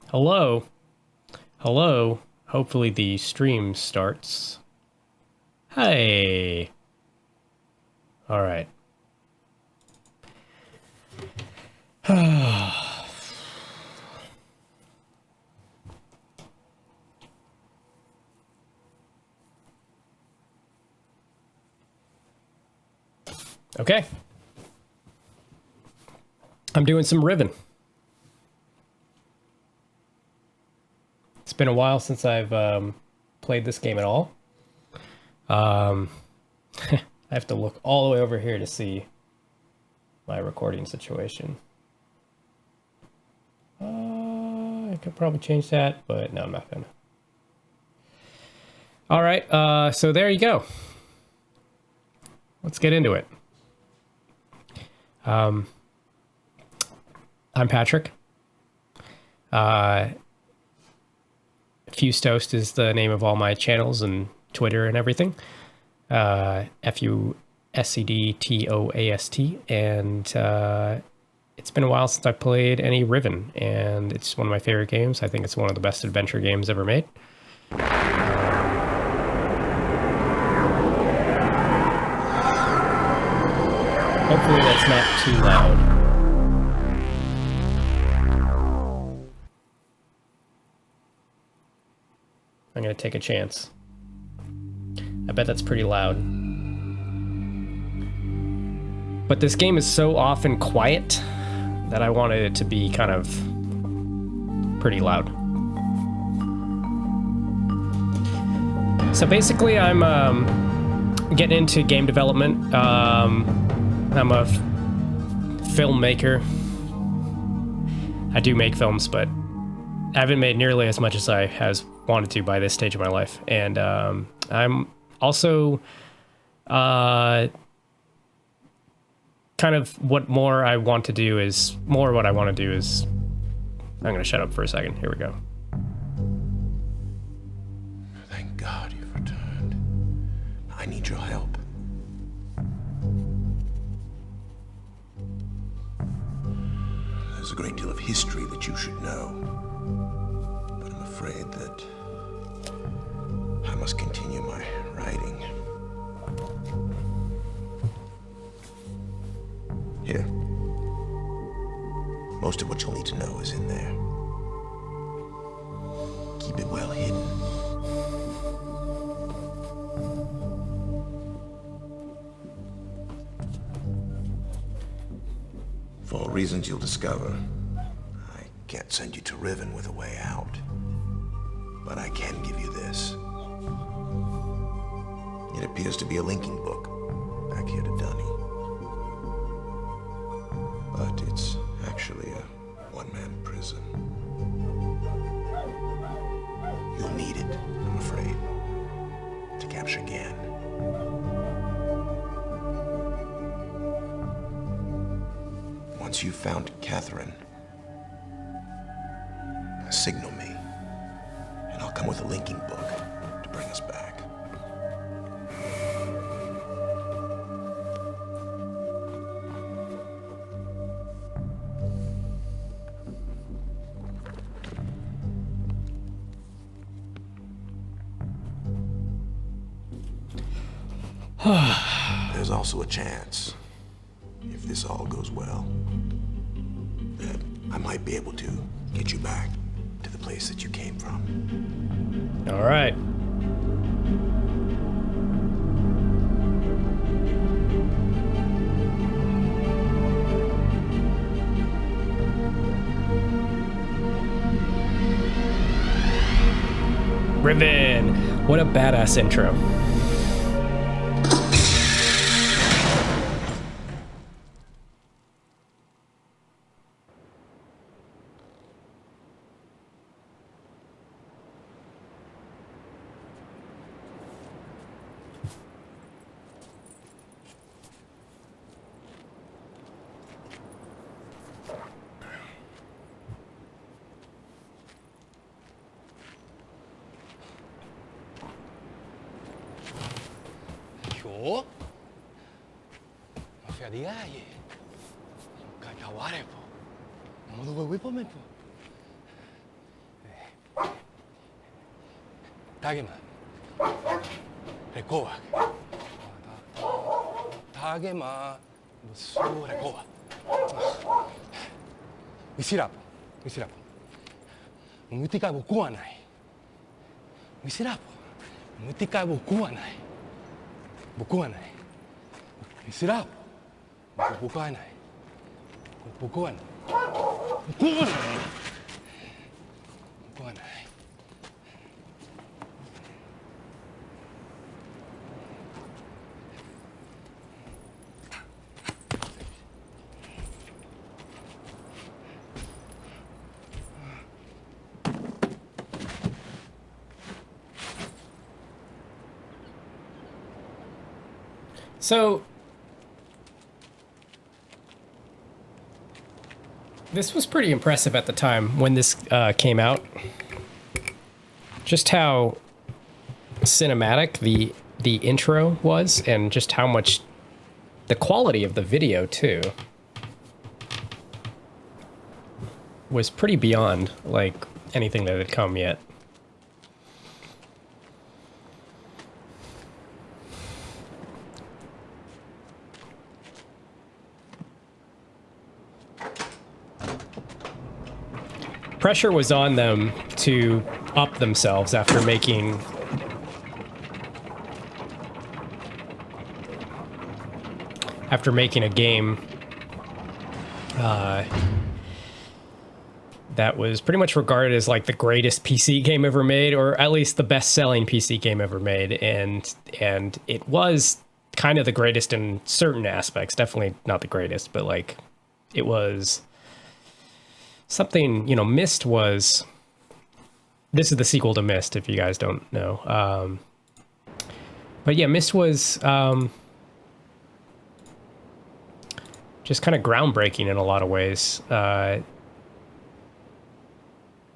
Hello? Hello? Hopefully the stream starts. Hey! Alright. Okay. I'm doing some Riven. It's been a while since I've played this game at all. I have to look all the way over here to see my recording situation. I could probably change that, but no, I'm not gonna. All right, so there you go. Let's get into it. I'm Patrick. Fustoast is the name of all my channels and Twitter and everything. FUSCDTOAST, and it's been a while since I played any Riven, and it's one of my favorite games. I think it's one of the best adventure games ever made. Hopefully that's not too loud. I'm gonna take a chance. I bet that's pretty loud. But this game is so often quiet that I wanted it to be kind of pretty loud. So basically I'm getting into game development. I'm a filmmaker. I do make films, but I haven't made nearly as much as I has wanted to by this stage of my life. And I'm also kind of what I want to do is I'm gonna shut up for a second. Here we go. Thank God you've returned. I need your help. There's a great deal of history that you should know, but I'm afraid that I must continue my writing. Here. Most of what you'll need to know is in there. Keep it well hidden. For reasons you'll discover, I can't send you to Riven with a way out. But I can give you this. It appears to be a linking book back here to Dunny. But it's actually a one-man prison. You'll need it, I'm afraid, to capture Gan. Once you've found Catherine, signal me, and I'll come with a linking book to bring us back. There's also a chance, if this all goes well, that I might be able to get you back to the place that you came from. All right. Riven! What a badass intro. 타게마 레코와 타게마 무수 레코와 Isirap mutika bukuan ay Isirap mutika bukuan ay Isirap bukuan ay bukuan ay So this was pretty impressive at the time when this came out. Just how cinematic the intro was, and just how much the quality of the video too was pretty beyond like anything that had come yet. Pressure was on them to up themselves after making a game that was pretty much regarded as like the greatest PC game ever made, or at least the best-selling PC game ever made, and it was kind of the greatest in certain aspects. Definitely not the greatest, but like it was something, you know. Myst was, this is the sequel to Myst, if you guys don't know. But yeah, Myst was just kind of groundbreaking in a lot of ways.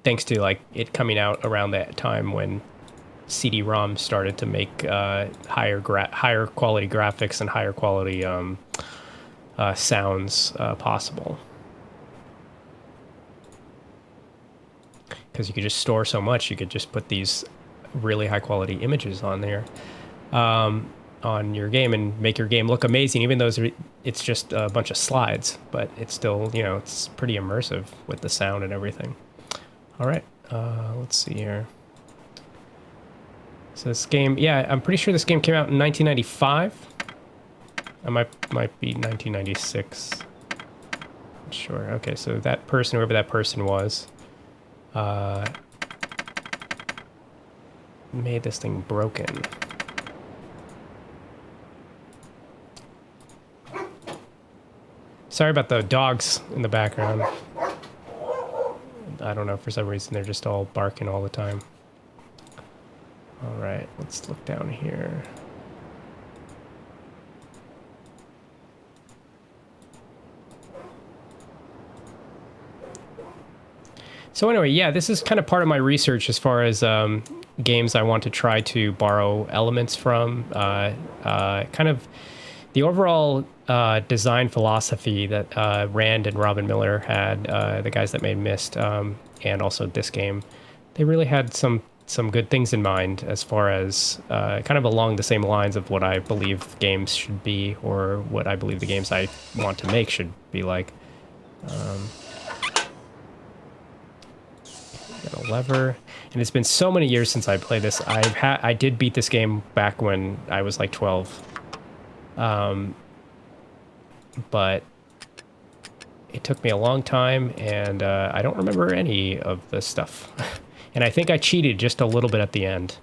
Thanks to like it coming out around that time when CD-ROM started to make higher quality graphics and higher quality sounds possible. Because you could just store so much, you could just put these really high quality images on there, on your game, and make your game look amazing, even though it's just a bunch of slides, but it's still, you know, it's pretty immersive with the sound and everything. All right, let's see here. So this game, yeah, I'm pretty sure this game came out in 1995. I might be 1996. I'm sure. Okay, so that person, whoever that person was, made this thing broken. Sorry about the dogs in the background. I don't know, for some reason they're just all barking all the time. All right, let's look down here. So anyway, yeah, this is kind of part of my research as far as games I want to try to borrow elements from. Kind of the overall design philosophy that Rand and Robin Miller had, the guys that made Myst, and also this game. They really had some good things in mind as far as kind of along the same lines of what I believe games should be, or what I believe the games I want to make should be like. Got a lever, and it's been so many years since I played this. I did beat this game back when I was like 12, but it took me a long time, and I don't remember any of the stuff. And I think I cheated just a little bit at the end,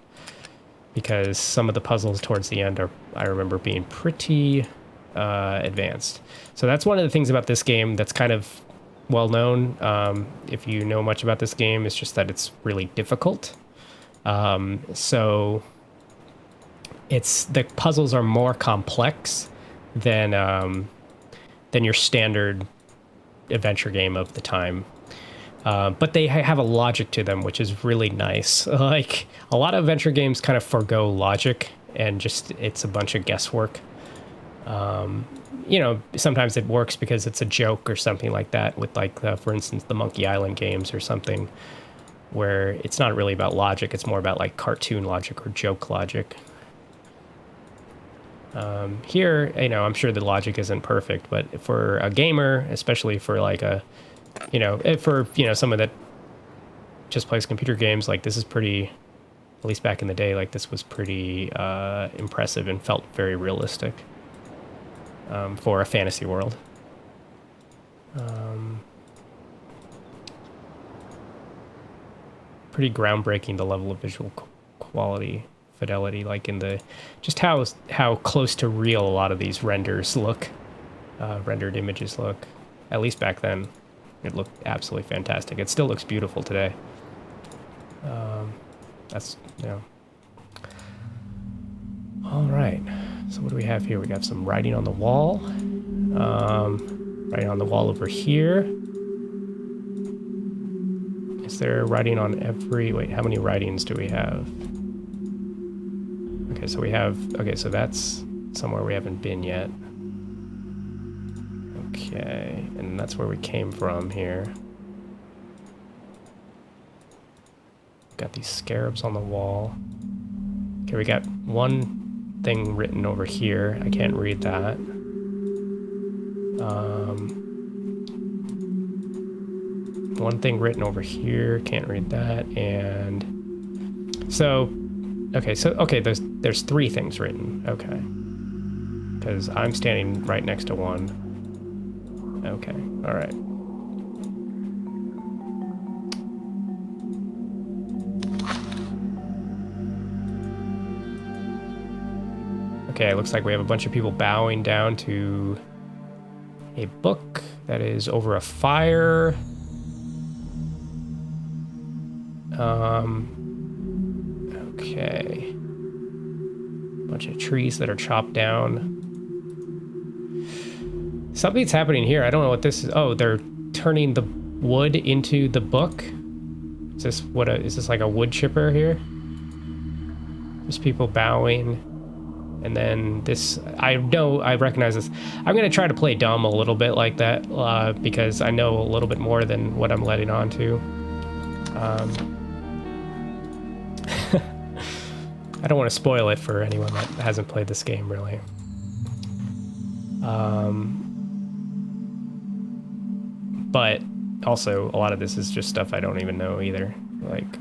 because some of the puzzles towards the end I remember being pretty advanced. So that's one of the things about this game that's kind of well known. If you know much about this game, it's just that it's really difficult. So the puzzles are more complex than your standard adventure game of the time. But they have a logic to them, which is really nice. Like, a lot of adventure games kind of forgo logic, and just, it's a bunch of guesswork. You know, sometimes it works because it's a joke or something like that, with like, for instance, the Monkey Island games or something. where it's not really about logic, it's more about like cartoon logic or joke logic. Here, you know, I'm sure the logic isn't perfect, but for a gamer, especially for like a, you know, for, you know, someone that just plays computer games, like this is pretty, at least back in the day, like this was pretty impressive and felt very realistic for a fantasy world. Pretty groundbreaking, the level of visual quality, fidelity, like in the, just how close to real a lot of these renders look, rendered images look. At least back then, it looked absolutely fantastic. It still looks beautiful today. That's, you know. All right, so what do we have here? We got some writing on the wall. Writing on the wall over here. Is there writing on every, wait, how many writings do we have? Okay, so we have, okay, so that's somewhere we haven't been yet. Okay, and that's where we came from here. Got these scarabs on the wall. Okay, we got one thing written over here. I can't read that. One thing written over here, can't read that, and so, okay, there's three things written, okay, because I'm standing right next to one. Okay, all right. Okay, it looks like we have a bunch of people bowing down to a book that is over a fire. Okay. Bunch of trees that are chopped down. Something's happening here. I don't know what this is. Oh, they're turning the wood into the book. Is this what is this like a wood chipper here? There's people bowing. And then this, I know, I recognize this. I'm going to try to play dumb a little bit like that because I know a little bit more than what I'm letting on to. I don't want to spoil it for anyone that hasn't played this game, really. But also, a lot of this is just stuff I don't even know either. Like,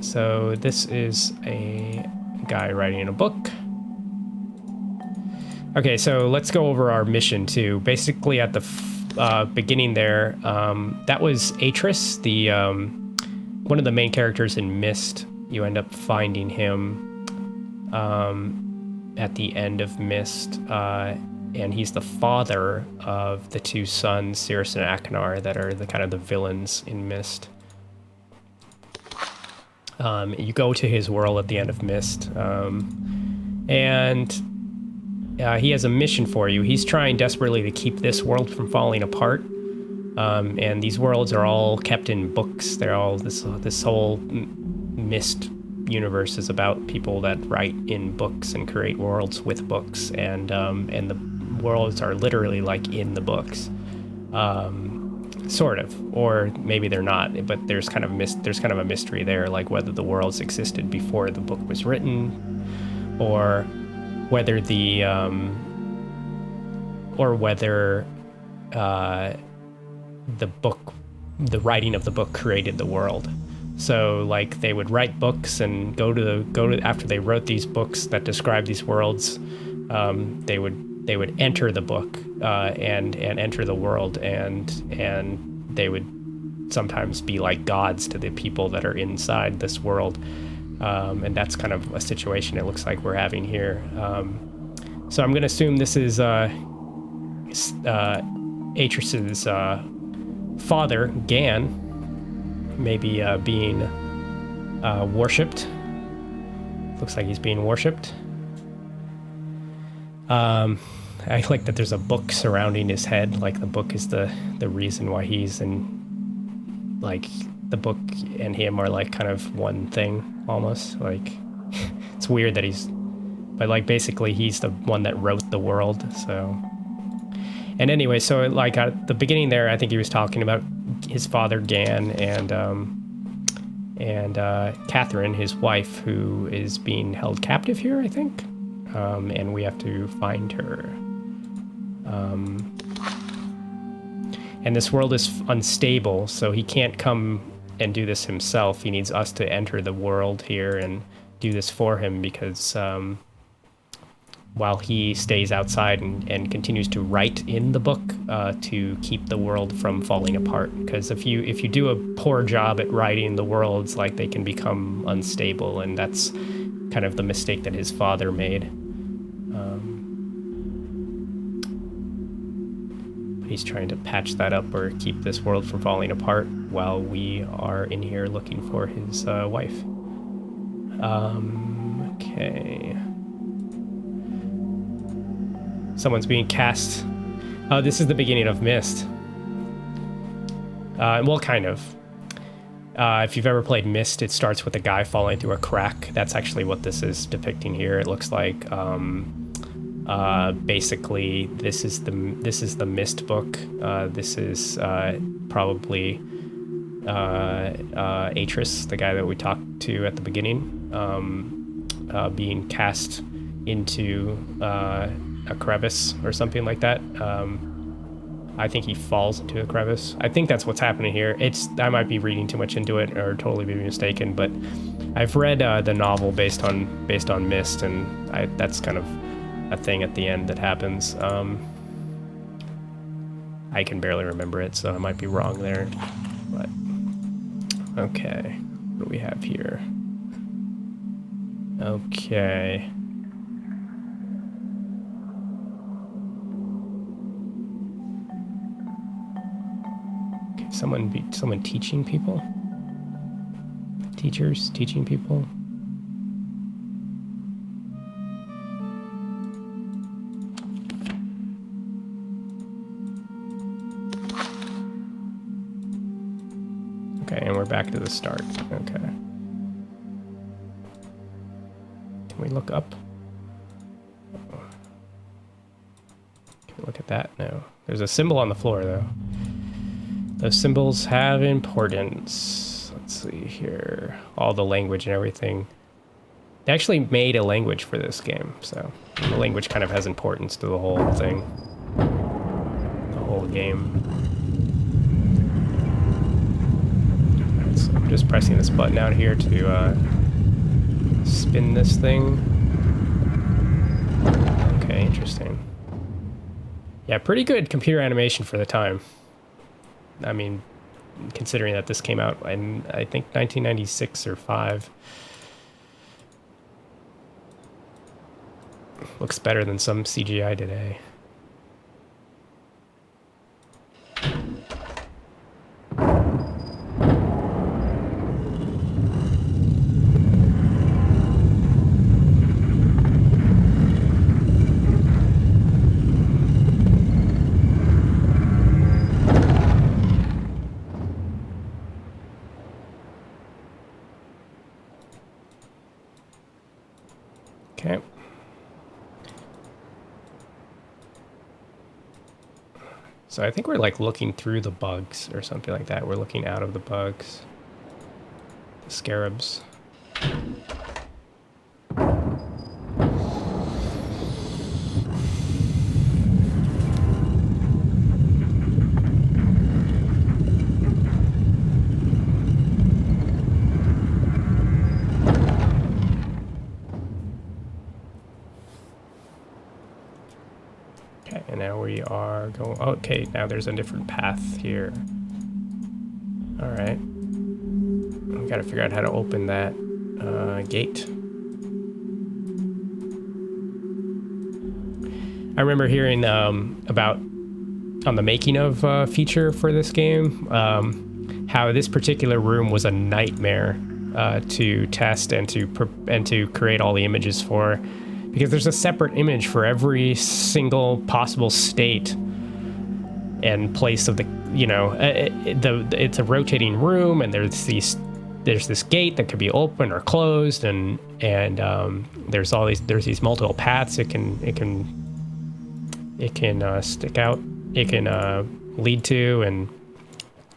so this is a guy writing a book. Okay, so let's go over our mission too. Basically, at the beginning there, that was Atris, the one of the main characters in Myst. You end up finding him at the end of Myst, and he's the father of the two sons, Cirrus and Akinar, that are the kind of the villains in Myst. You go to his world at the end of Myst, and he has a mission for you. He's trying desperately to keep this world from falling apart, and these worlds are all kept in books. They're all this whole Myst universe is about people that write in books and create worlds with books, and the worlds are literally like in the books. Sort of, or maybe they're not, but there's kind of a mystery there, like whether the worlds existed before the book was written, or whether the writing of the book created the world. So like they would write books and go to after they wrote these books that describe these worlds, they would enter the book and enter the world, and they would sometimes be like gods to the people that are inside this world, and that's kind of a situation it looks like we're having here. So I'm going to assume this is Atris's father, Gan, maybe being worshipped. Looks like he's being worshipped. I like that there's a book surrounding his head, like the book is the reason why he's in, like the book and him are like kind of one thing almost. Like it's weird that but like basically he's the one that wrote the world. So, and anyway, so like at the beginning there, I think he was talking about his father Gan and Catherine, his wife, who is being held captive here, I think, and we have to find her. And this world is unstable, so he can't come and do this himself. He needs us to enter the world here and do this for him, because while he stays outside and continues to write in the book to keep the world from falling apart. Because if you do a poor job at writing the worlds, like, they can become unstable, and that's kind of the mistake that his father made. He's trying to patch that up or keep this world from falling apart while we are in here looking for his wife. Okay. Someone's being cast. Oh, this is the beginning of Myst. Well, kind of. If you've ever played Myst, it starts with a guy falling through a crack. That's actually what this is depicting here. It looks like basically this is the Myst book. This is probably Atris, the guy that we talked to at the beginning, being cast into a crevice or something like that. I think he falls into a crevice. I think that's what's happening here. I might be reading too much into it or totally be mistaken, but I've read the novel based on Myst, and that's kind of a thing at the end that happens. I can barely remember it, so I might be wrong there. But okay, what do we have here? Okay. Someone teaching people? Teachers teaching people? Okay, and we're back to the start. Okay. Can we look up? Can we look at that? No. There's a symbol on the floor, though. Those symbols have importance. Let's see here. All the language and everything. They actually made a language for this game, so the language kind of has importance to the whole thing. The whole game. Right, so I'm just pressing this button out here to spin this thing. Okay, interesting. Yeah, pretty good computer animation for the time. I mean, considering that this came out in, I think, 1996 or 5. Looks better than some CGI today. Okay. So I think we're like looking through the bugs or something like that. We're looking out of the bugs. The scarabs. We are going. Okay, now there's a different path here. All right, we gotta figure out how to open that gate. I remember hearing about on the making of feature for this game, how this particular room was a nightmare to test and to create all the images for. Because there's a separate image for every single possible state and place of the, you know, it's a rotating room, and there's this gate that could be open or closed, and there's these multiple paths it can stick out, it can lead to, and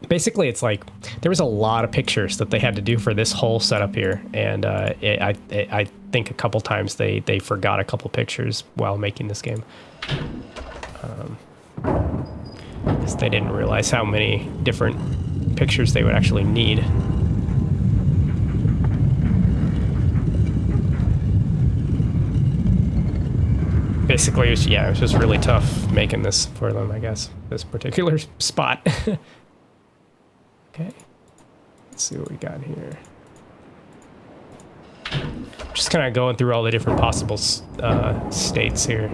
basically it's like there was a lot of pictures that they had to do for this whole setup here, and I think a couple times they forgot a couple pictures while making this game. 'Cause they didn't realize how many different pictures they would actually need. Basically, it was just really tough making this for them, I guess, this particular spot. Okay, let's see what we got here. Just kind of going through all the different possible states here.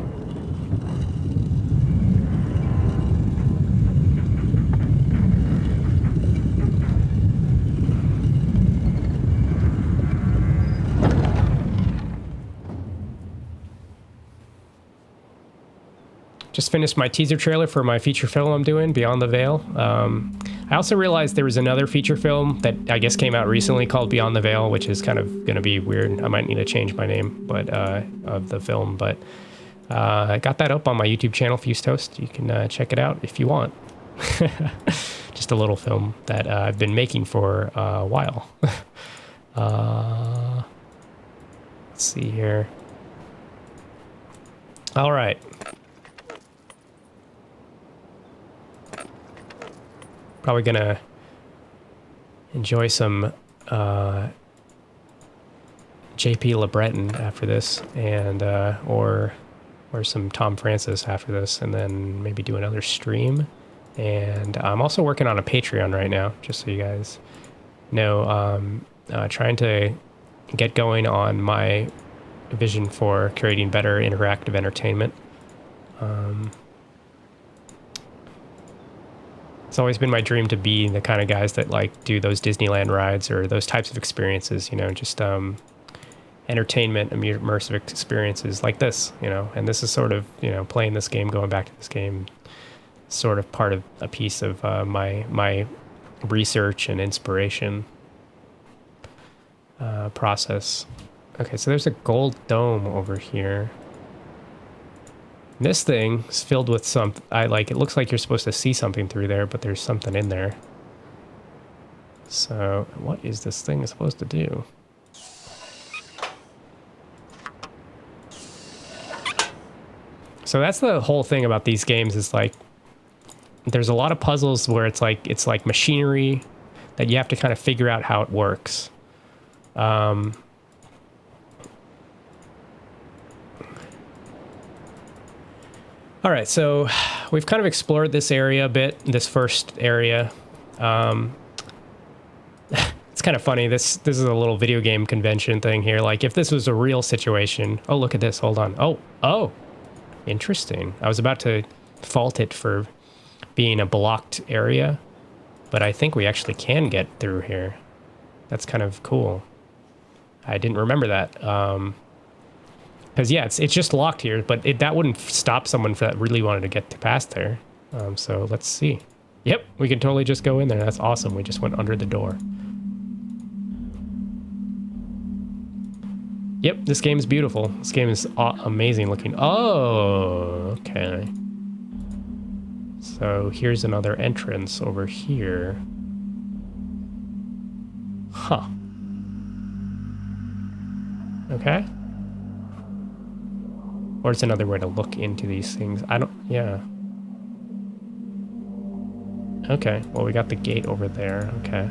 Just finished my teaser trailer for my feature film I'm doing, Beyond the Veil. I also realized there was another feature film that I guess came out recently called Beyond the Veil, which is kind of going to be weird. I might need to change my name of the film, but I got that up on my YouTube channel, Fuse Toast. You can check it out if you want. Just a little film that I've been making for a while. Let's see here. All right. Probably gonna enjoy some JP LeBreton after this, and or some Tom Francis after this, and then maybe do another stream. And I'm also working on a Patreon right now, just so you guys know. Trying to get going on my vision for creating better interactive entertainment. It's always been my dream to be the kind of guys that like do those Disneyland rides or those types of experiences, you know, just entertainment, immersive experiences like this, you know. And this is sort of, you know, playing this game, going back to this game, sort of part of a piece of my research and inspiration process. Okay, so there's a gold dome over here. This thing is filled with it looks like you're supposed to see something through there, but there's something in there. So what is this thing supposed to do? So that's the whole thing about these games, is like there's a lot of puzzles where it's like machinery that you have to kind of figure out how it works. All right, so we've kind of explored this area a bit, this first area. It's kind of funny. This is a little video game convention thing here. Like, if this was a real situation... Oh, look at this. Hold on. Oh. Interesting. I was about to fault it for being a blocked area, but I think we actually can get through here. That's kind of cool. I didn't remember that. Because, yeah, it's just locked here, but that wouldn't stop someone that really wanted to get past there. So let's see. Yep, we can totally just go in there. That's awesome. We just went under the door. Yep, this game is beautiful. This game is amazing looking. Oh, okay. So here's another entrance over here. Huh. Okay. Or it's another way to look into these things. Yeah. Okay, well, we got the gate over there. Okay.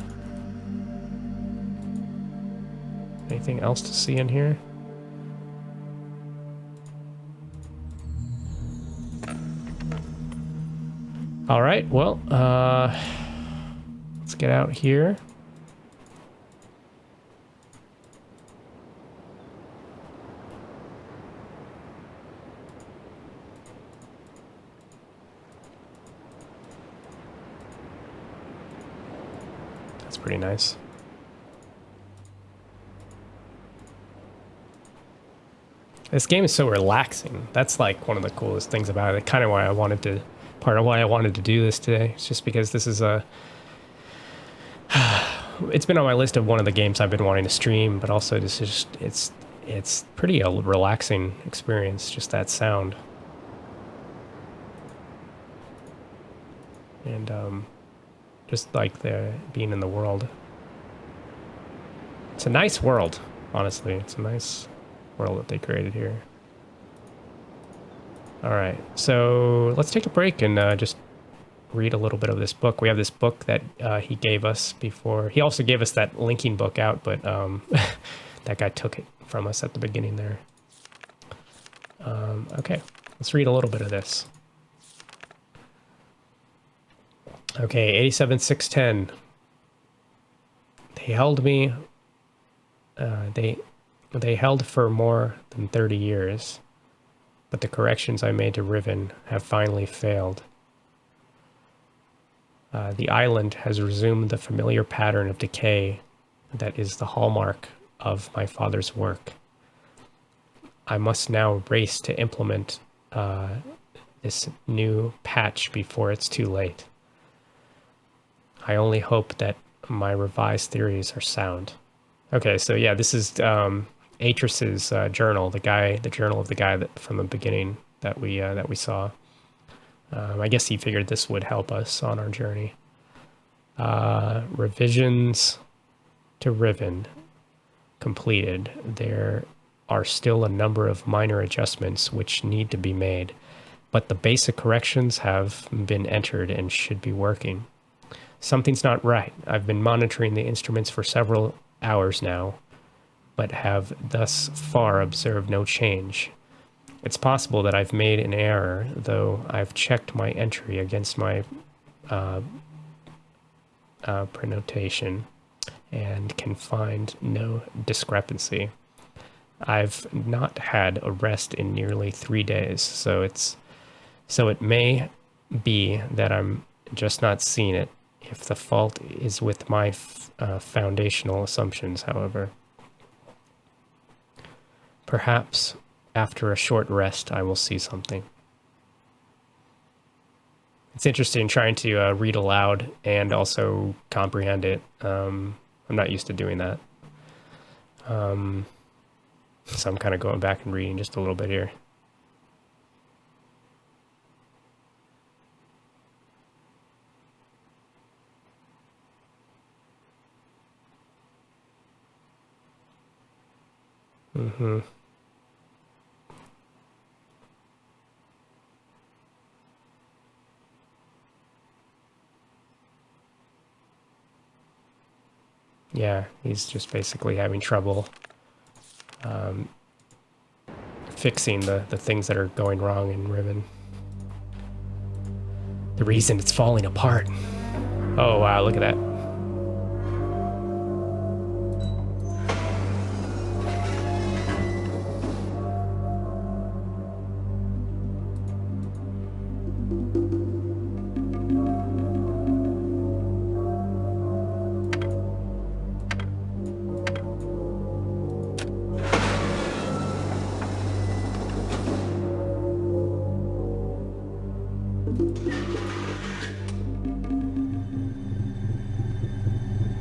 Anything else to see in here? All right, well, let's get out here. That's pretty nice. This game is so relaxing. That's like one of the coolest things about it. Kind of why I wanted to, part of why I wanted to do this today. It's just because this is it's been on my list of one of the games I've been wanting to stream, but also this is just, it's pretty a relaxing experience, just that sound. And Just like the being in the world. It's a nice world, honestly. It's a nice world that they created here. All right, so let's take a break and just read a little bit of this book. We have this book that he gave us before. He also gave us that linking book out, but that guy took it from us at the beginning there. Okay, let's read a little bit of this. Okay, 87-610. They held me. They held for more than 30 years, but the corrections I made to Riven have finally failed. The island has resumed the familiar pattern of decay that is the hallmark of my father's work. I must now race to implement this new patch before it's too late. I only hope that my revised theories are sound. Okay, so yeah, this is Atris's journal, the journal of the guy that from the beginning that we saw. I guess he figured this would help us on our journey. Revisions to Riven completed. There are still a number of minor adjustments which need to be made, but the basic corrections have been entered and should be working. Something's not right. I've been monitoring the instruments for several hours now, but have thus far observed no change. It's possible that I've made an error, though I've checked my entry against my prenotation and can find no discrepancy. I've not had a rest in nearly 3 days, so it may be that I'm just not seeing it. If the fault is with my foundational assumptions, however. Perhaps after a short rest, I will see something. It's interesting trying to read aloud and also comprehend it. I'm not used to doing that. So I'm kind of going back and reading just a little bit here. Mm-hmm. Yeah, he's just basically having trouble fixing the things that are going wrong in Riven. The reason it's falling apart. Oh, wow, look at that.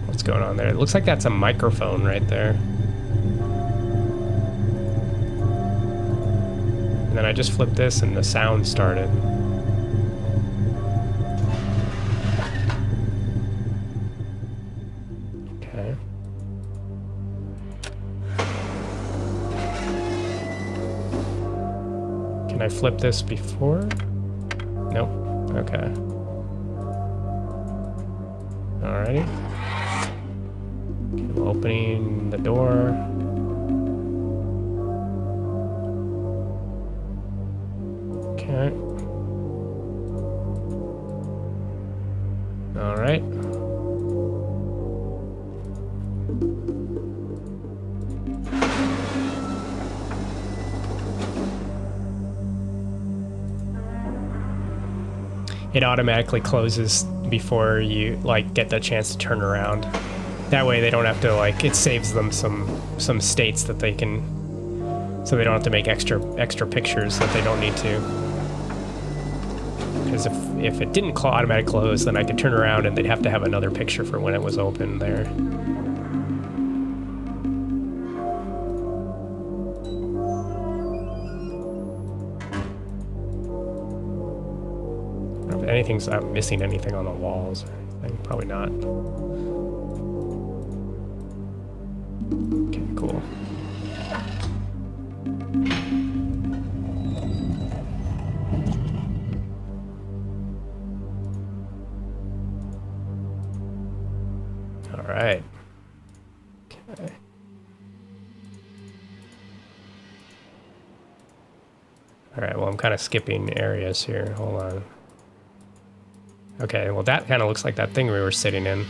What's going on there? It looks like that's a microphone right there. And then I just flipped this and the sound started. Okay. Can I flip this before? Nope. Okay. Alrighty. Okay, opening the door. Okay. Alright. It automatically closes before you like get the chance to turn around. That way they don't have to like, it saves them some states that they can, so they don't have to make extra pictures that they don't need to. Because if it didn't automatic close, then I could turn around and they'd have to have another picture for when it was open there. I don't know if I'm missing anything on the walls or anything. Probably not. Okay, cool. All right. Okay. All right, well, I'm kind of skipping areas here. Hold on. Okay, well, that kind of looks like that thing we were sitting in.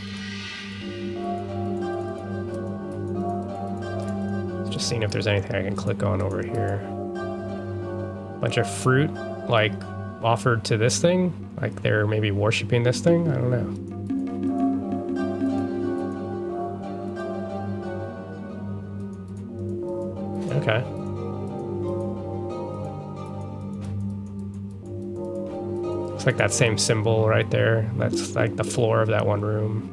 Just seeing if there's anything I can click on over here. Bunch of fruit, like, offered to this thing? Like they're maybe worshipping this thing? I don't know. Okay. Looks like that same symbol right there. That's like the floor of that one room.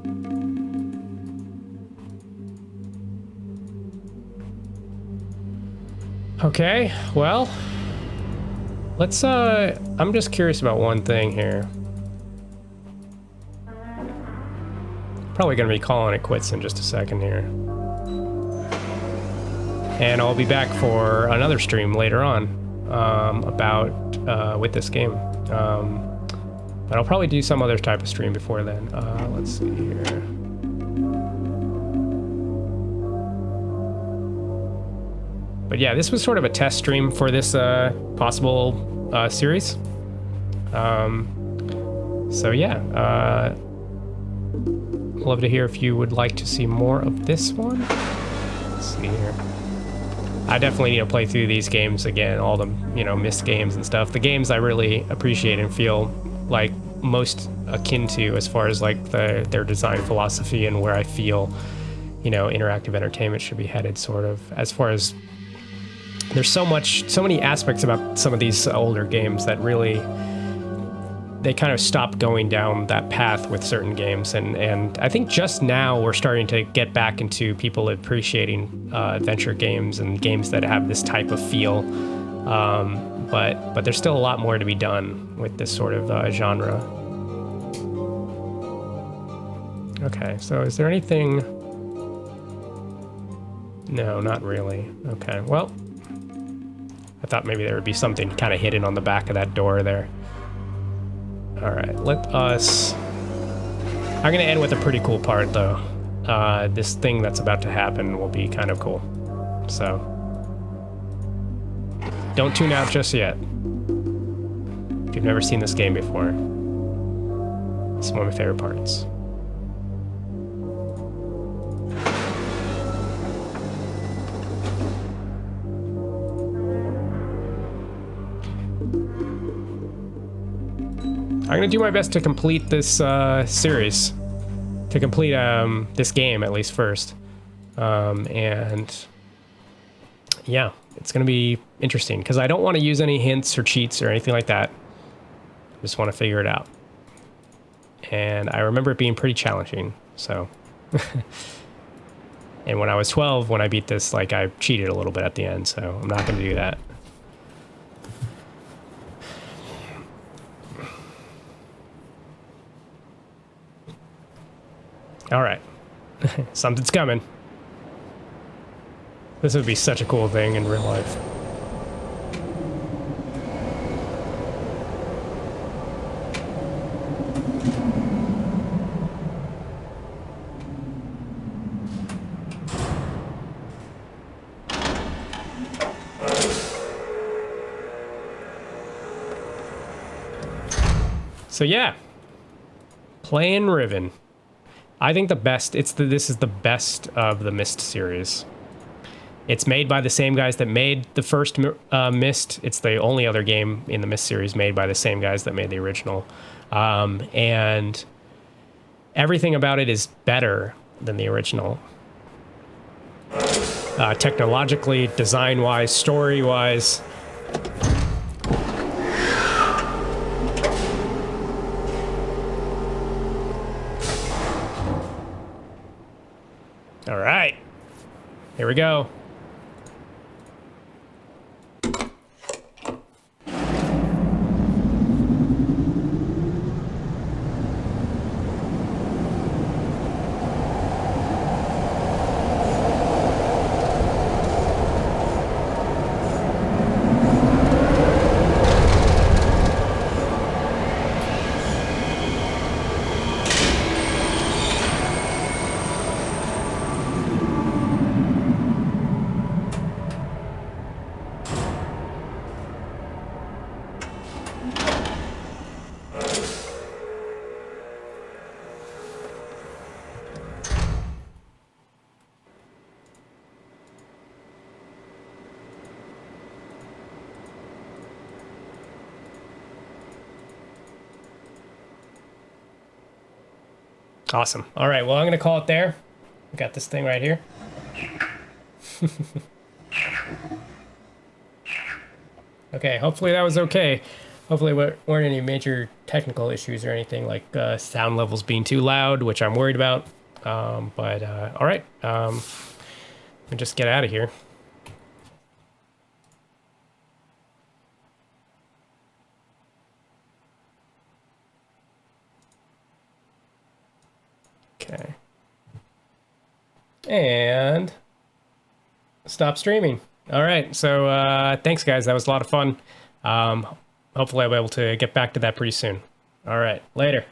Okay, well, let's, I'm just curious about one thing here. Probably gonna be calling it quits in just a second here. And I'll be back for another stream later on, with this game. But I'll probably do some other type of stream before then. Let's see here. But yeah, this was sort of a test stream for this possible series. So yeah, love to hear if you would like to see more of this one. Let's see here. I definitely need to play through these games again, all the, you know, Myst games and stuff. The games I really appreciate and feel like most akin to as far as like their design philosophy and where I feel, you know, interactive entertainment should be headed, sort of. As far as there's so many aspects about some of these older games that really, they kind of stop going down that path with certain games, and I think just now we're starting to get back into people appreciating adventure games and games that have this type of feel, but there's still a lot more to be done with this sort of genre. Okay, so is there anything? No, not really. Okay, well, I thought maybe there would be something kind of hidden on the back of that door there. All right, let us... I'm gonna end with a pretty cool part though. This thing that's about to happen will be kind of cool. So, don't tune out just yet. If you've never seen this game before, it's one of my favorite parts. I'm gonna do my best to complete this series, to complete this game at least first, and yeah, it's gonna be interesting because I don't want to use any hints or cheats or anything like that. I just want to figure it out, and I remember it being pretty challenging. So, and when I was 12, when I beat this, like I cheated a little bit at the end, so I'm not gonna do that. All right, something's coming. This would be such a cool thing in real life. So yeah, playing Riven. I think the best, this is the best of the Myst series. It's made by the same guys that made the first Myst. It's the only other game in the Myst series made by the same guys that made the original. And everything about it is better than the original. Technologically, design-wise, story-wise. All right, here we go. Awesome. All right, well, I'm going to call it there. We got this thing right here. Okay, hopefully that was okay. Hopefully weren't any major technical issues or anything like sound levels being too loud, which I'm worried about. All right. Let me just get out of here. Okay. And stop streaming. All right. So thanks, guys. That was a lot of fun. Hopefully I'll be able to get back to that pretty soon. All right. Later.